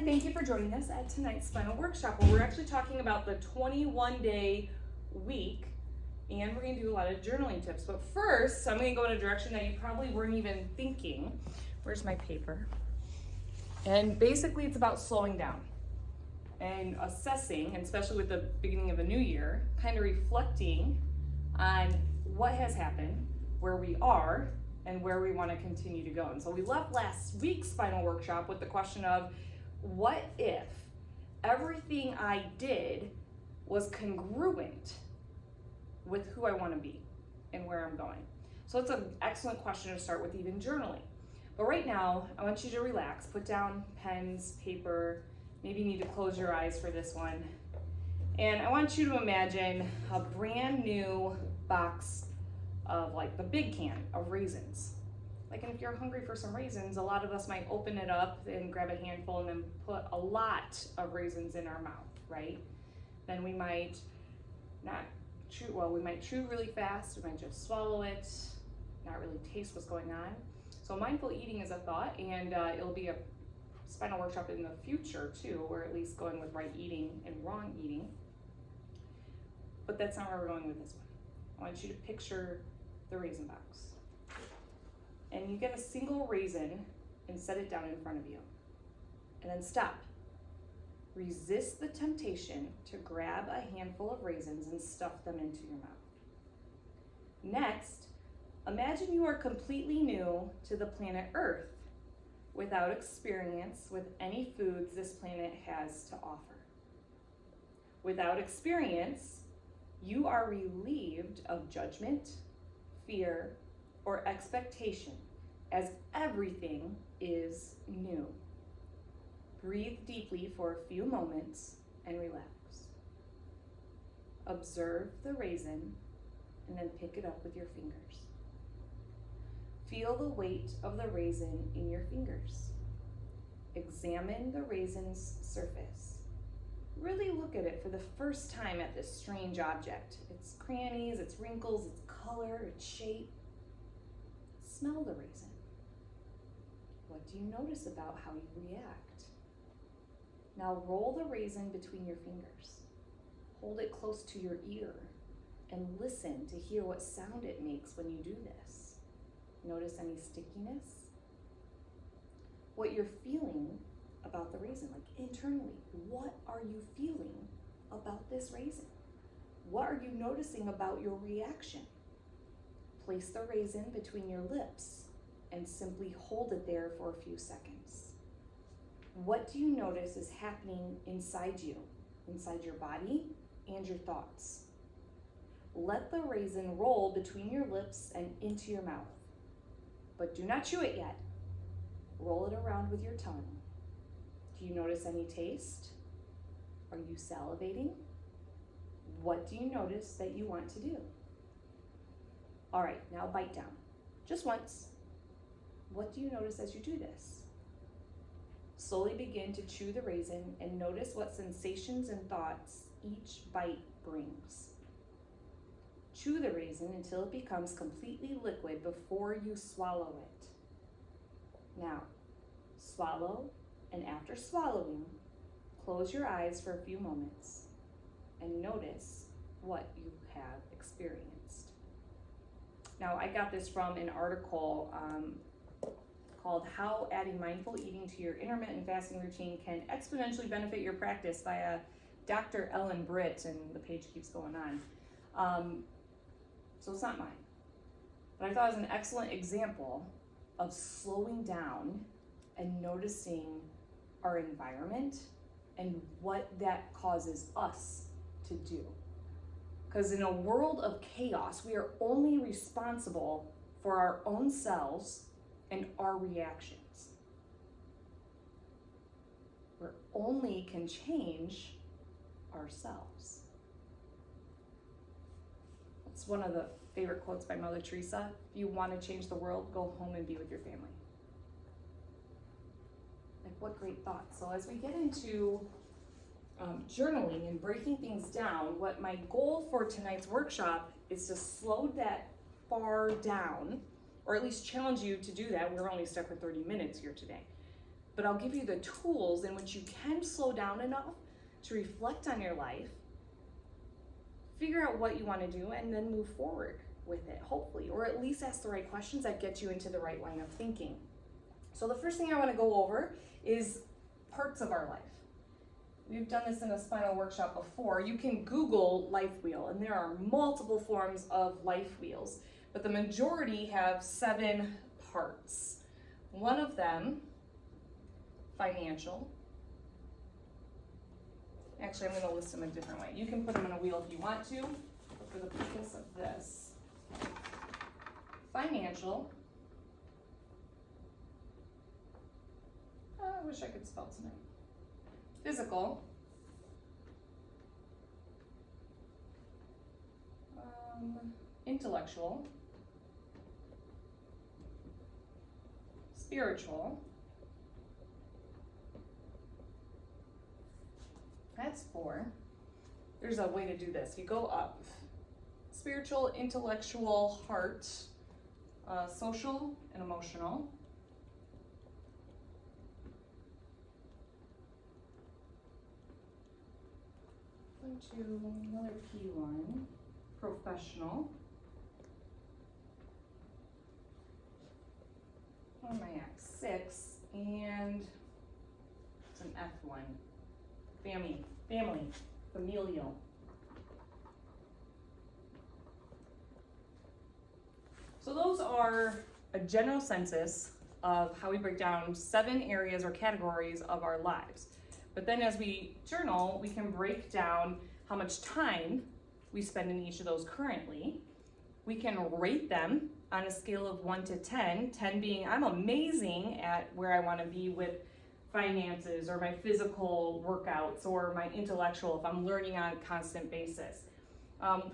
and thank you for joining us at tonight's Spinal Workshop, where we're actually talking about the 21-day week, and we're going to do a lot of journaling tips. But first, I'm going to go in a direction that you probably weren't even thinking. Where's my paper? And basically, it's about slowing down and assessing, and especially with the beginning of a new year, kind of reflecting on what has happened, where we are, and where we want to continue to go. And so we left last week's Spinal Workshop with the question of, what if everything I did was congruent with who I want to be and where I'm going? So it's an excellent question to start with, even journaling. But right now, I want you to relax, put down pens, paper, maybe you need to close your eyes for this one. And I want you to imagine a brand new box of, like, the big can of raisins. Like, and if you're hungry for some raisins, a lot of us might open it up and grab a handful and then put a lot of raisins in our mouth, right? Then we might not chew, well, we might chew really fast, we might just swallow it, not really taste what's going on. So mindful eating is a thought, and it'll be a Spinal Workshop in the future too, or at least going with right eating and wrong eating. But that's not where we're going with this one. I want you to picture the raisin box. And you get a single raisin and set it down in front of you. And then stop. Resist the temptation to grab a handful of raisins and stuff them into your mouth. Next, imagine you are completely new to the planet Earth, without experience with any foods this planet has to offer. Without experience, you are relieved of judgment, fear, or expectation, as everything is new. Breathe deeply for a few moments and relax. Observe the raisin and then pick it up with your fingers. Feel the weight of the raisin in your fingers. Examine the raisin's surface. Really look at it for the first time at this strange object. Its crannies, its wrinkles, its color, its shape. Smell the raisin. What do you notice about how you react? Now roll the raisin between your fingers. Hold it close to your ear and listen to hear what sound it makes when you do this. Notice any stickiness? What you're feeling about the raisin, like internally, what are you feeling about this raisin? What are you noticing about your reaction? Place the raisin between your lips and simply hold it there for a few seconds. What do you notice is happening inside you, inside your body and your thoughts? Let the raisin roll between your lips and into your mouth, but do not chew it yet. Roll it around with your tongue. Do you notice any taste? Are you salivating? What do you notice that you want to do? All right, now bite down, just once. What do you notice as you do this? Slowly begin to chew the raisin and notice what sensations and thoughts each bite brings. Chew the raisin until it becomes completely liquid before you swallow it. Now, swallow, and after swallowing, close your eyes for a few moments and notice what you have experienced. Now, I got this from an article called How Adding Mindful Eating to Your Intermittent Fasting Routine Can Exponentially Benefit Your Practice by Dr. Ellen Britt, and the page keeps going on. So it's not mine, but I thought it was an excellent example of slowing down and noticing our environment and what that causes us to do. Because in a world of chaos, we are only responsible for our own selves and our reactions. We only can change ourselves. It's one of the favorite quotes by Mother Teresa. If you want to change the world, go home and be with your family. Like, what great thoughts. So as we get into journaling and breaking things down, what my goal for tonight's workshop is to slow that far down, or at least challenge you to do that. We're only stuck with 30 minutes here today. but I'll give you the tools in which you can slow down enough to reflect on your life, figure out what you want to do, and then move forward with it, hopefully, or at least ask the right questions that get you into the right line of thinking. So the first thing I want to go over is parts of our life. We've done this in a spinal workshop before. You can Google life wheel, and there are multiple forms of life wheels, but the majority have 7 parts. One of them, financial. Actually, I'm going to list them a different way. You can put them in a wheel if you want to, but for the purpose of this, financial. I wish I could spell tonight. Physical. Intellectual. Spiritual. That's 4. There's a way to do this. You go up. Spiritual, intellectual, heart, social, and emotional. To another P1, professional. What am I at? 6, and it's an F1. Family, familial. So those are a general census of how we break down 7 areas or categories of our lives. But then as we journal, we can break down how much time we spend in each of those currently. We can rate them on a scale of 1 to 10, 10 being I'm amazing at where I want to be with finances or my physical workouts or my intellectual if I'm learning on a constant basis.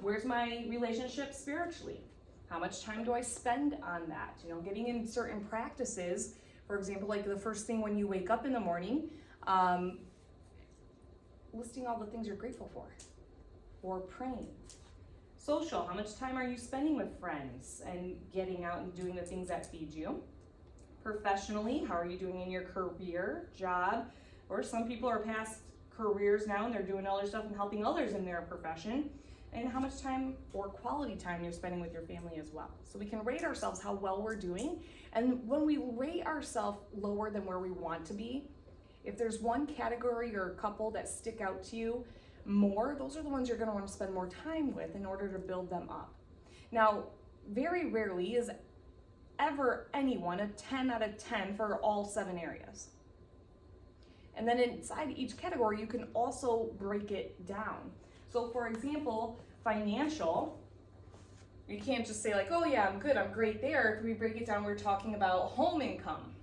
Where's my relationship spiritually? How much time do I spend on that? Getting in certain practices, for example, like the first thing when you wake up in the morning, listing all the things you're grateful for, or praying. Social, how much time are you spending with friends and getting out and doing the things that feed you? Professionally, how are you doing in your career, job, or some people are past careers now and they're doing other stuff and helping others in their profession, and how much time or quality time you're spending with your family as well. So we can rate ourselves how well we're doing, and when we rate ourselves lower than where we want to be, if there's one category or a couple that stick out to you more, those are the ones you're going to want to spend more time with in order to build them up. Now, very rarely is ever anyone a 10 out of 10 for all 7 areas. And then inside each category, you can also break it down. So for example, financial, you can't just say like, oh yeah, I'm good, I'm great there. If we break it down, we're talking about home income.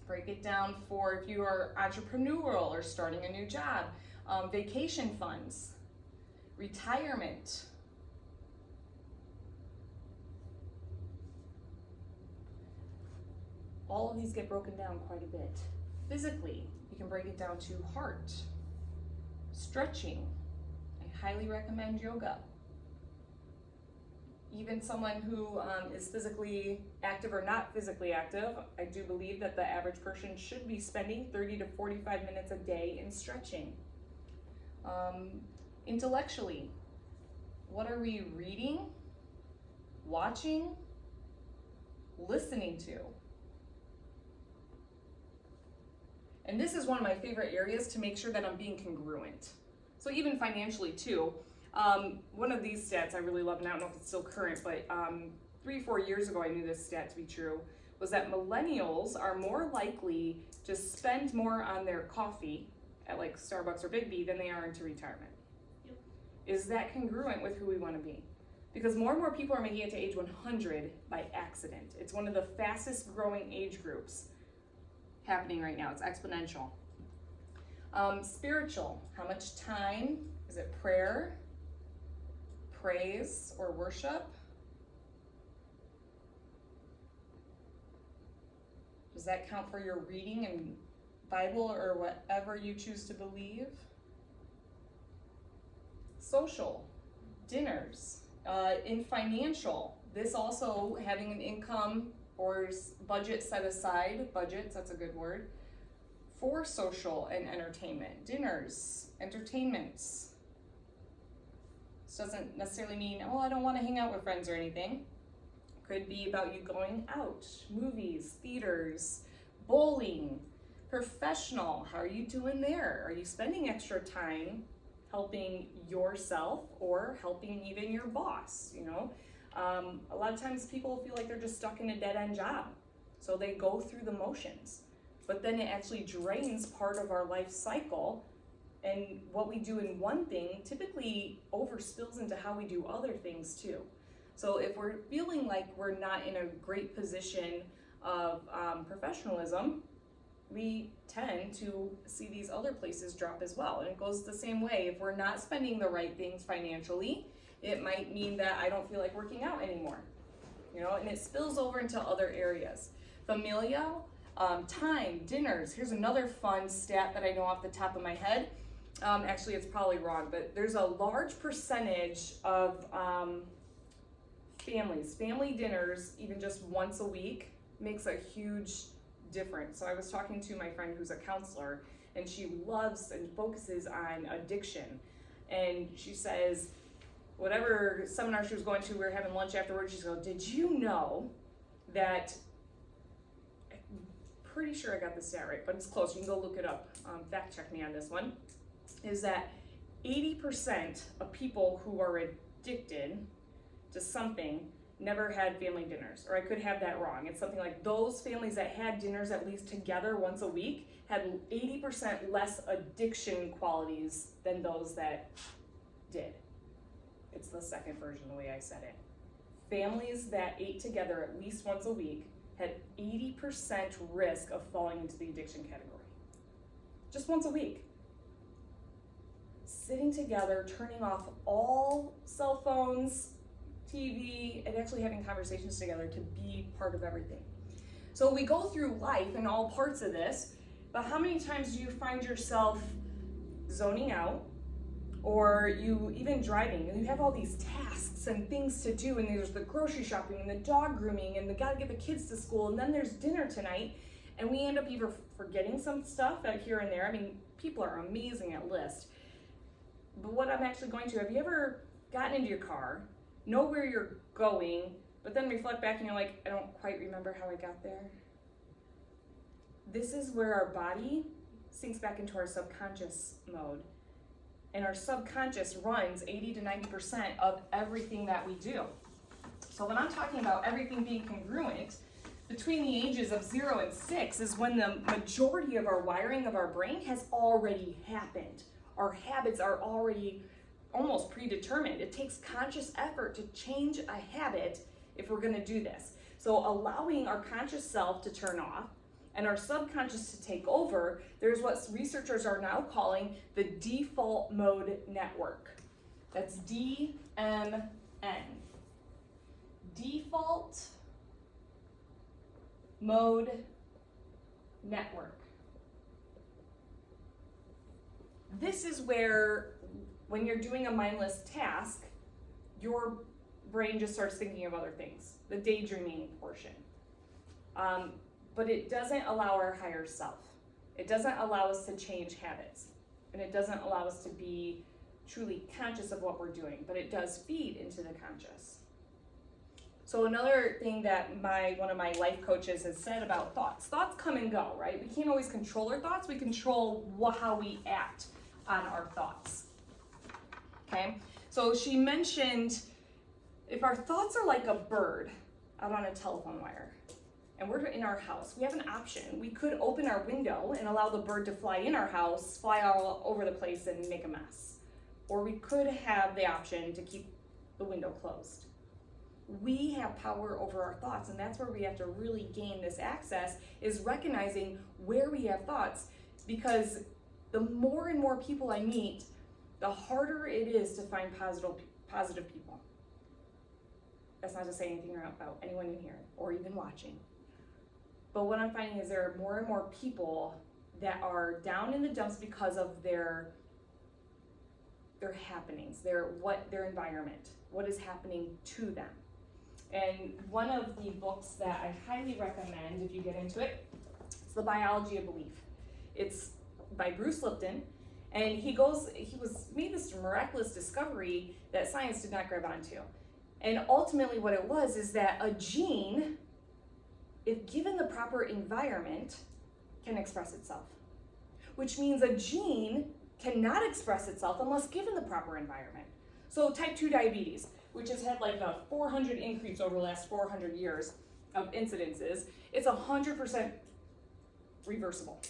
Break it down for if you are entrepreneurial or starting a new job, vacation funds, retirement. All of these get broken down quite a bit. Physically, you can break it down to heart, stretching. I highly recommend yoga. Even someone who is physically active or not physically active, I do believe that the average person should be spending 30 to 45 minutes a day in stretching. Intellectually, what are we reading, watching, listening to? And this is one of my favorite areas to make sure that I'm being congruent. So even financially too, one of these stats I really love, and I don't know if it's still current, but 3-4 years ago I knew this stat to be true, was that millennials are more likely to spend more on their coffee at like Starbucks or Big B than they are into retirement. Yep. Is that congruent with who we want to be? Because more and more people are making it to age 100 by accident. It's one of the fastest growing age groups happening right now. It's exponential. Spiritual, how much time? Is it prayer, praise, or worship? Does that count for your reading and Bible or whatever you choose to believe? Social, dinners. In financial, this also having an income or budget set aside, budgets, that's a good word, for social and entertainment, dinners, entertainments. This doesn't necessarily mean, oh, I don't want to hang out with friends or anything. Could be about you going out, movies, theaters, bowling, professional. How are you doing there? Are you spending extra time helping yourself or helping even your boss? You know, a lot of times people feel like they're just stuck in a dead-end job. So they go through the motions, but then it actually drains part of our life cycle. And what we do in one thing typically overspills into how we do other things too. So if we're feeling like we're not in a great position of professionalism, we tend to see these other places drop as well. And it goes the same way. If we're not spending the right things financially, it might mean that I don't feel like working out anymore. You know, and it spills over into other areas. Familial, time, dinners. Here's another fun stat that I know off the top of my head. Actually, it's probably wrong, but there's a large percentage of family dinners, even just once a week, makes a huge difference. So I was talking to my friend who's a counselor, and she loves and focuses on addiction. And she says, whatever seminar she was going to, we were having lunch afterwards, she's going, did you know that, I'm pretty sure I got the stat right, but it's close, you can go look it up, fact check me on this one, is that 80% of people who are addicted to something never had family dinners, or I could have that wrong. It's something like those families that had dinners at least together once a week had 80% less addiction qualities than those that did. It's the second version the way I said it. Families that ate together at least once a week had 80% risk of falling into the addiction category. Just once a week. Sitting together, turning off all cell phones, TV, and actually having conversations together to be part of everything. So we go through life in all parts of this, but how many times do you find yourself zoning out, or you even driving, and you have all these tasks and things to do, and there's the grocery shopping and the dog grooming and the gotta get the kids to school, and then there's dinner tonight, and we end up either forgetting some stuff out here and there. I mean, people are amazing at lists. But what I'm actually going to, have you ever gotten into your car, know where you're going, but then reflect back and you're like, I don't quite remember how I got there? This is where our body sinks back into our subconscious mode. And our subconscious runs 80 to 90% of everything that we do. So when I'm talking about everything being congruent, between the ages of 0 and 6 is when the majority of our wiring of our brain has already happened. Our habits are already almost predetermined. It takes conscious effort to change a habit if we're gonna do this. So allowing our conscious self to turn off and our subconscious to take over, there's what researchers are now calling the default mode network. That's DMN. Default mode network. This is where, when you're doing a mindless task, your brain just starts thinking of other things, the daydreaming portion. But it doesn't allow our higher self. It doesn't allow us to change habits. And it doesn't allow us to be truly conscious of what we're doing, but it does feed into the conscious. So another thing that one of my life coaches has said about thoughts. Thoughts come and go, right? We can't always control our thoughts. We control how we act on our thoughts. Okay? So she mentioned, if our thoughts are like a bird out on a telephone wire, and we're in our house, we have an option. We could open our window and allow the bird to fly in our house, fly all over the place and make a mess. Or we could have the option to keep the window closed. We have power over our thoughts, and that's where we have to really gain this access, is recognizing where we have thoughts, because the more and more people I meet, the harder it is to find positive people. That's not to say anything about anyone in here or even watching. But what I'm finding is there are more and more people that are down in the dumps because of their happenings, their environment, what is happening to them. And one of the books that I highly recommend if you get into it is The Biology of Belief. It's by Bruce Lipton, and he made this miraculous discovery that science did not grab onto. And ultimately what it was is that a gene, if given the proper environment, can express itself. Which means a gene cannot express itself unless given the proper environment. So type 2 diabetes, which has had like a 400 increase over the last 400 years of incidences, it's 100% reversible.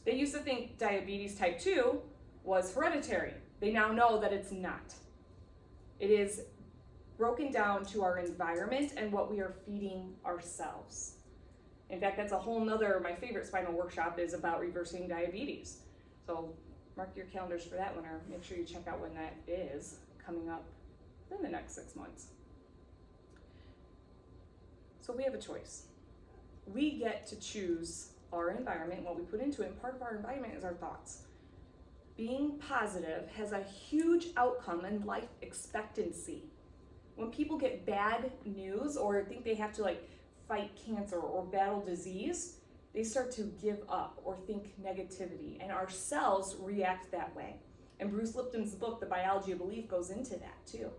They used to think diabetes type 2 was hereditary. They now know that it's not. It is broken down to our environment and what we are feeding ourselves. In fact, that's a whole nother, my favorite spinal workshop is about reversing diabetes. So mark your calendars for that one, or make sure you check out when that is coming up in the next 6 months. So we have a choice. We get to choose our environment, what we put into it, and part of our environment is our thoughts. Being positive has a huge outcome in life expectancy. When people get bad news or think they have to fight cancer or battle disease, they start to give up or think negativity, and our cells react that way. And Bruce Lipton's book, The Biology of Belief, goes into that too,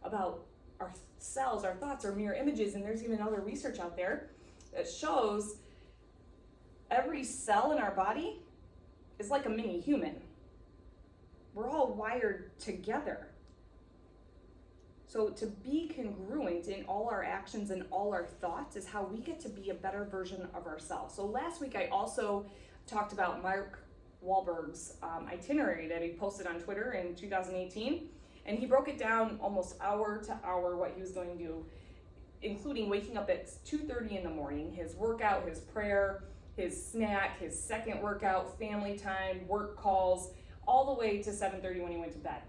about our cells, our thoughts are mirror images, and there's even other research out there that shows every cell in our body is like a mini human. We're all wired together. So to be congruent in all our actions and all our thoughts is how we get to be a better version of ourselves. So last week I also talked about Mark Wahlberg's itinerary that he posted on Twitter in 2018. And he broke it down almost hour to hour what he was going to do, including waking up at 2:30 in the morning, his workout, his prayer, his snack, his second workout, family time, work calls, all the way to 7:30 when he went to bed.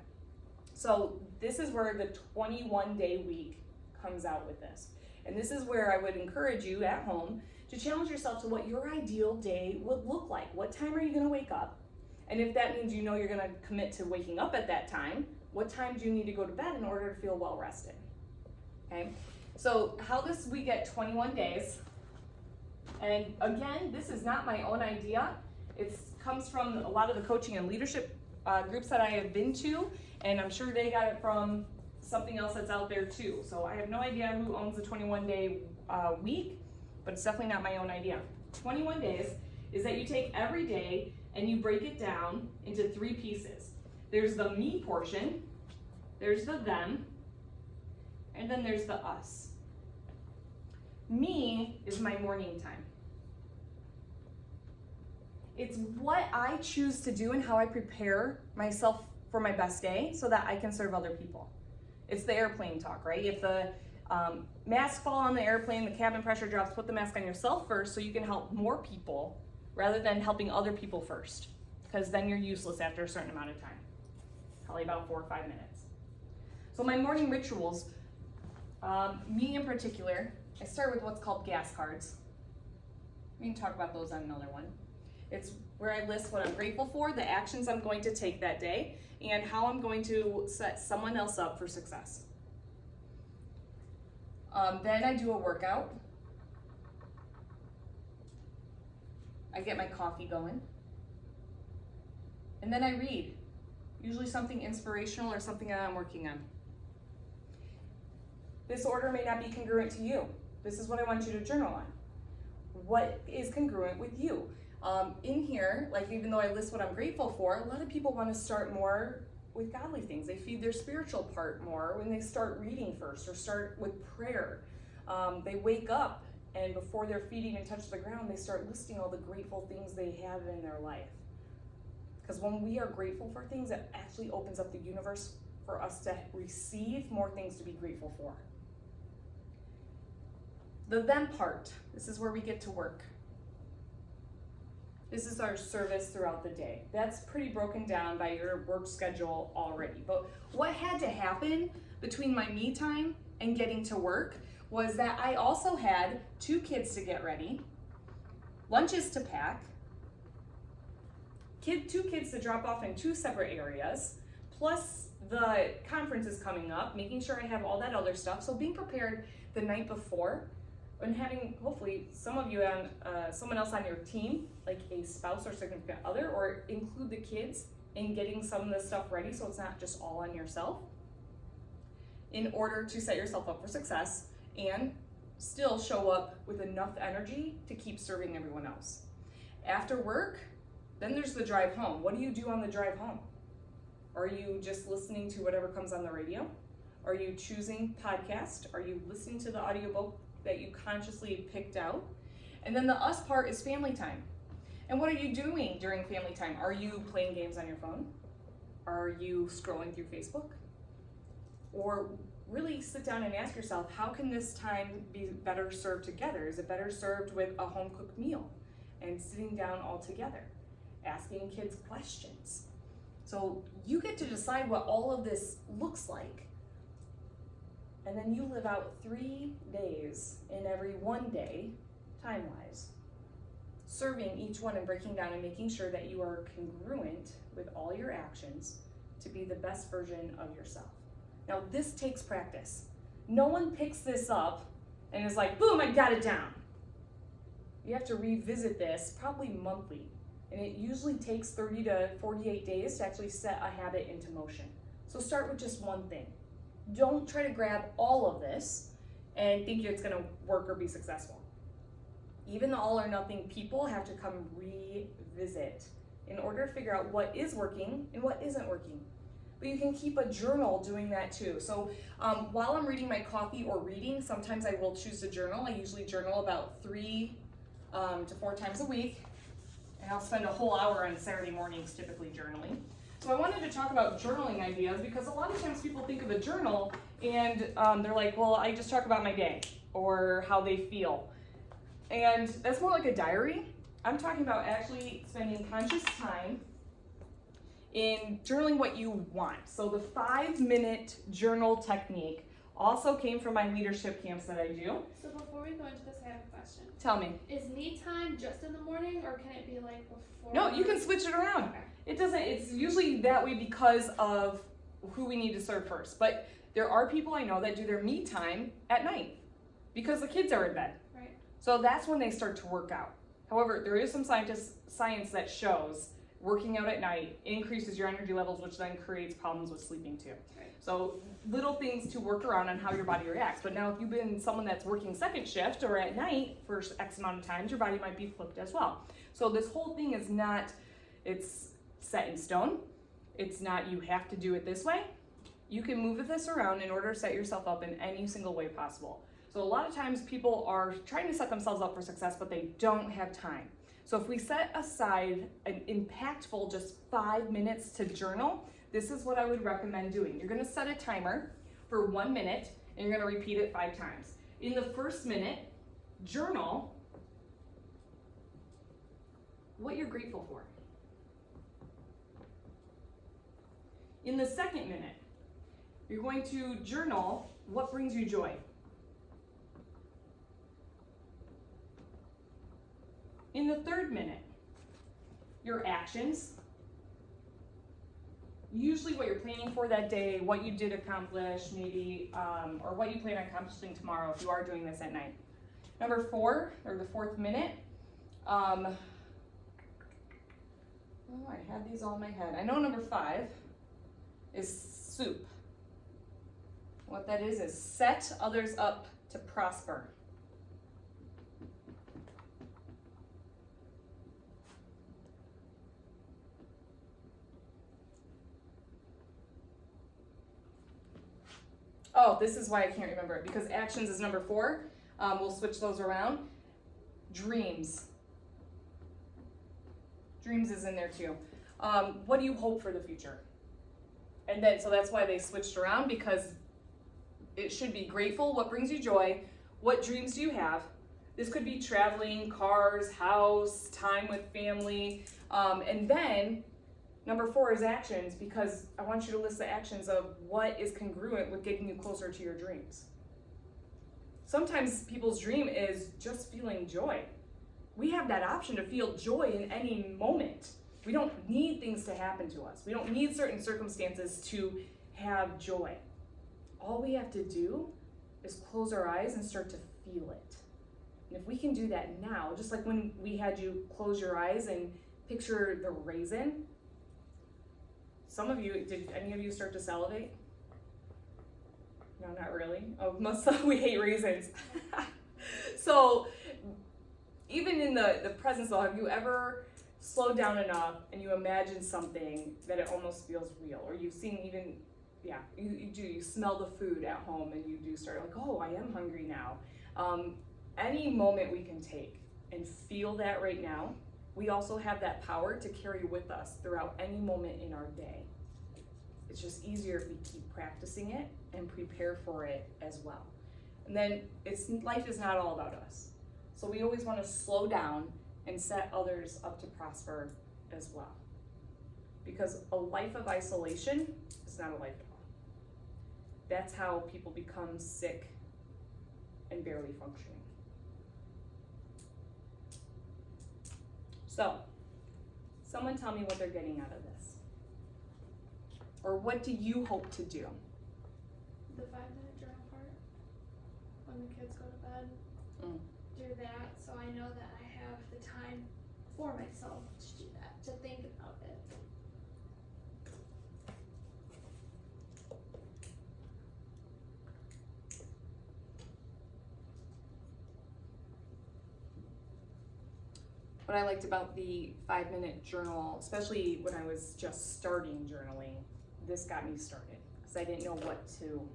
So this is where the 21-day week comes out with this. And this is where I would encourage you at home to challenge yourself to what your ideal day would look like. What time are you going to wake up? And if that means you're going to commit to waking up at that time, what time do you need to go to bed in order to feel well rested? Okay, so we get 21 days. And again, this is not my own idea. It comes from a lot of the coaching and leadership groups that I have been to, and I'm sure they got it from something else that's out there too. So I have no idea who owns the 21-day week, but it's definitely not my own idea. 21 days is that you take every day and you break it down into 3 pieces. There's the me portion, there's the them, and then there's the us. Me is my morning time. It's what I choose to do and how I prepare myself for my best day so that I can serve other people. It's the airplane talk, right? If the masks fall on the airplane, the cabin pressure drops, put the mask on yourself first so you can help more people rather than helping other people first, because then you're useless after a certain amount of time, probably about 4 or 5 minutes. So my morning rituals, me in particular, I start with what's called gas cards. We can talk about those on another one. It's where I list what I'm grateful for, the actions I'm going to take that day, and how I'm going to set someone else up for success. Then I do a workout. I get my coffee going. And then I read, usually something inspirational or something that I'm working on. This order may not be congruent to you. This is what I want you to journal on. What is congruent with you? In here, even though I list what I'm grateful for, a lot of people want to start more with godly things. They feed their spiritual part more when they start reading first or start with prayer. They wake up and before their feet even touch the ground, they start listing all the grateful things they have in their life. Because when we are grateful for things, it actually opens up the universe for us to receive more things to be grateful for. The them part, this is where we get to work. This is our service throughout the day. That's pretty broken down by your work schedule already. But what had to happen between my me time and getting to work was that I also had 2 kids to get ready, lunches to pack, 2 kids to drop off in 2 separate areas, plus the conference is coming up, making sure I have all that other stuff. So being prepared the night before and having, hopefully, some of you on someone else on your team, like a spouse or significant other, or include the kids in getting some of this stuff ready so it's not just all on yourself, in order to set yourself up for success and still show up with enough energy to keep serving everyone else. After work, then there's the drive home. What do you do on the drive home? Are you just listening to whatever comes on the radio? Are you choosing podcast? Are you listening to the audiobook that you consciously picked out? And then the us part is family time. And what are you doing during family time? Are you playing games on your phone? Are you scrolling through Facebook? Or really sit down and ask yourself, how can this time be better served together? Is it better served with a home-cooked meal and sitting down all together, asking kids questions? So you get to decide what all of this looks like. And then you live out 3 days in every one day, time-wise, serving each one and breaking down and making sure that you are congruent with all your actions to be the best version of yourself. Now, this takes practice. No one picks this up and is like, boom, I got it down. You have to revisit this probably monthly. And it usually takes 30 to 48 days to actually set a habit into motion. So start with just one thing. Don't try to grab all of this and think it's gonna work or be successful. Even the all or nothing people have to come revisit in order to figure out what is working and what isn't working. But you can keep a journal doing that too. So while I'm reading my coffee or reading, sometimes I will choose to journal. I usually journal about 3 to 4 times a week. And I'll spend a whole hour on Saturday mornings typically journaling. So I wanted to talk about journaling ideas because a lot of times people think of a journal and they're like, well, I just talk about my day or how they feel. And that's more like a diary. I'm talking about actually spending conscious time in journaling what you want. So the 5-minute journal technique also came from my leadership camps that I do. So before we go into this, I have a question. Tell me. Is me time just in the morning, or can it be like before? No, you can switch it around. Okay. It's usually that way because of who we need to serve first. But there are people I know that do their me time at night because the kids are in bed. Right. So that's when they start to work out. However, there is some science that shows working out at night increases your energy levels, which then creates problems with sleeping too. Right. So little things to work around on how your body reacts. But now if you've been someone that's working second shift or at night for X amount of times, your body might be flipped as well. So this whole thing is not, it's set in stone. It's not you have to do it this way. You can move this around in order to set yourself up in any single way possible. So a lot of times people are trying to set themselves up for success, but they don't have time. So if we set aside an impactful just 5 minutes to journal, this is what I would recommend doing. You're gonna set a timer for 1 minute and you're gonna repeat it 5 times. In the first minute, journal what you're grateful for. In the second minute, you're going to journal what brings you joy. In the third minute, your actions, usually what you're planning for that day, what you did accomplish maybe, or what you plan on accomplishing tomorrow if you are doing this at night. Number 4, or the 4th minute, oh, I had these all in my head. I know number 5 is soup. What that is set others up to prosper. Oh, this is why I can't remember it, because actions is number 4. We'll switch those around. Dreams. Dreams is in there too. What do you hope for the future? And then, so that's why they switched around, because it should be grateful, what brings you joy, what dreams do you have? This could be traveling, cars, house, time with family, and then number 4 is actions, because I want you to list the actions of what is congruent with getting you closer to your dreams. Sometimes people's dream is just feeling joy. We have that option to feel joy in any moment. We don't need things to happen to us. We don't need certain circumstances to have joy. All we have to do is close our eyes and start to feel it. And if we can do that now, just like when we had you close your eyes and picture the raisin, some of you, did any of you start to salivate? No, not really. Oh, we hate raisins. So even in the presence though, have you ever slowed down enough and you imagine something that it almost feels real? Or you've seen even, you smell the food at home and you do start like, oh, I am hungry now. Any moment we can take and feel that right now, we also have that power to carry with us throughout any moment in our day. It's just easier if we keep practicing it and prepare for it as well. And then life is not all about us. So we always want to slow down and set others up to prosper as well. Because a life of isolation is not a life at all. That's how people become sick and barely functioning. So, someone tell me what they're getting out of this. Or what do you hope to do? The 5-minute journal part, when the kids go to bed, do that so I know that I have the time for myself to do that, to think about it. What I liked about the 5-minute journal, especially when I was just starting journaling, this got me started because I didn't know what to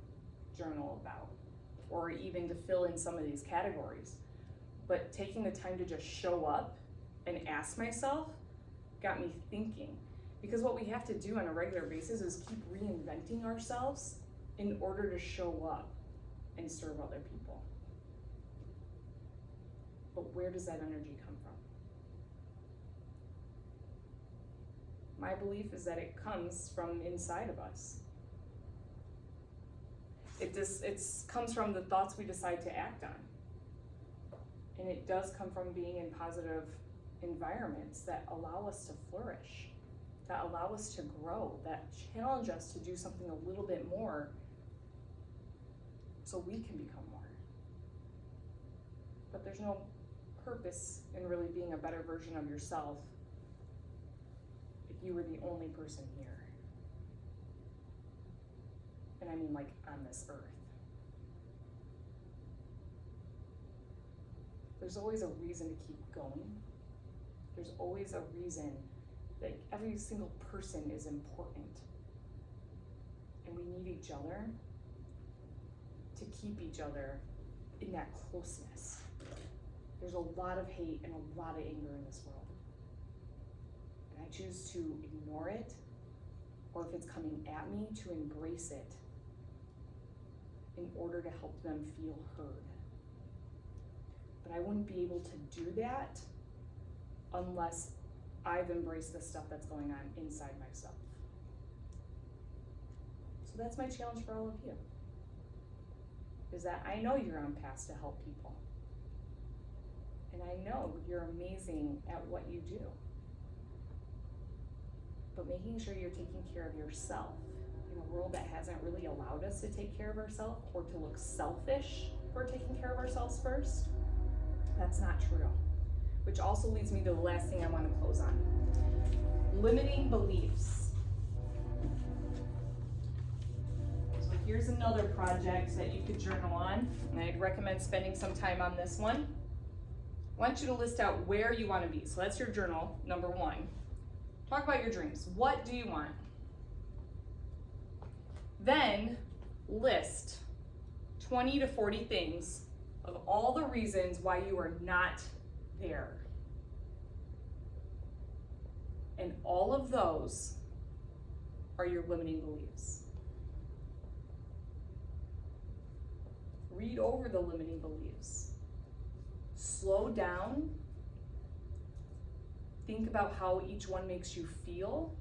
journal about or even to fill in some of these categories. But taking the time to just show up and ask myself got me thinking, because what we have to do on a regular basis is keep reinventing ourselves in order to show up and serve other people. But where does that energy come from? My belief is that it comes from inside of us. It comes from the thoughts we decide to act on. And it does come from being in positive environments that allow us to flourish, that allow us to grow, that challenge us to do something a little bit more so we can become more. But there's no purpose in really being a better version of yourself if you were the only person here. And I mean like on this earth. There's always a reason to keep going. There's always a reason that every single person is important. And we need each other to keep each other in that closeness. There's a lot of hate and a lot of anger in this world. And I choose to ignore it, or if it's coming at me, to embrace it in order to help them feel heard. But I wouldn't be able to do that unless I've embraced the stuff that's going on inside myself. So that's my challenge for all of you, is that I know you're on paths to help people. And I know you're amazing at what you do. But making sure you're taking care of yourself in a world that hasn't really allowed us to take care of ourselves, or to look selfish for taking care of ourselves first, that's not true. Which also leads me to the last thing I want to close on. Limiting beliefs. So here's another project that you could journal on, and I'd recommend spending some time on this one. I want you to list out where you want to be. So that's your journal, number 1. Talk about your dreams. What do you want? Then list 20 to 40 things of all the reasons why you are not there. And all of those are your limiting beliefs. Read over the limiting beliefs. Slow down. Think about how each one makes you feel.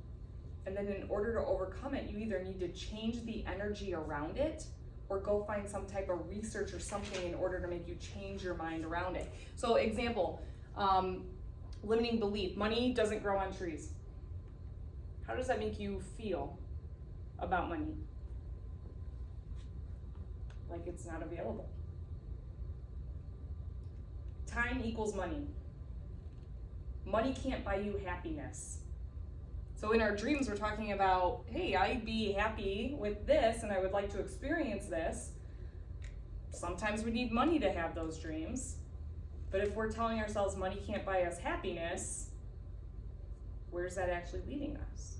And then in order to overcome it, you either need to change the energy around it, or go find some type of research or something in order to make you change your mind around it. So example, limiting belief, money doesn't grow on trees. How does that make you feel about money? like it's not available. Time equals money. Money can't buy you happiness. So in our dreams, we're talking about, hey, I'd be happy with this and I would like to experience this. Sometimes we need money to have those dreams. But if we're telling ourselves money can't buy us happiness, where's that actually leading us?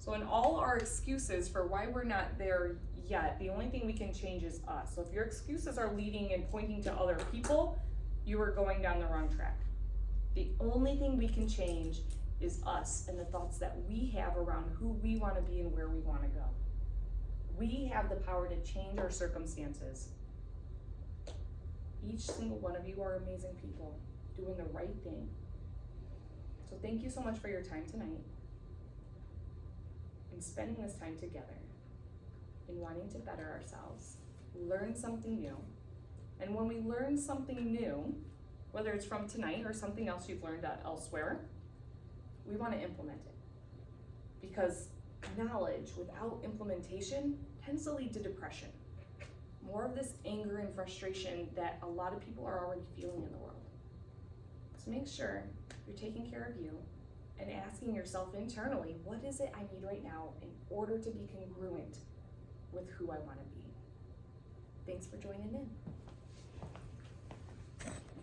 So in all our excuses for why we're not there yet, the only thing we can change is us. So if your excuses are leading and pointing to other people, you are going down the wrong track. The only thing we can change is us and the thoughts that we have around who we want to be and where we want to go. We have the power to change our circumstances. Each single one of you are amazing people doing the right thing. So thank you so much for your time tonight and spending this time together in wanting to better ourselves, learn something new. And when we learn something new, whether it's from tonight or something else you've learned elsewhere, we want to implement it. Because knowledge without implementation tends to lead to depression. More of this anger and frustration that a lot of people are already feeling in the world. So make sure you're taking care of you and asking yourself internally, what is it I need right now in order to be congruent with who I want to be? Thanks for joining in.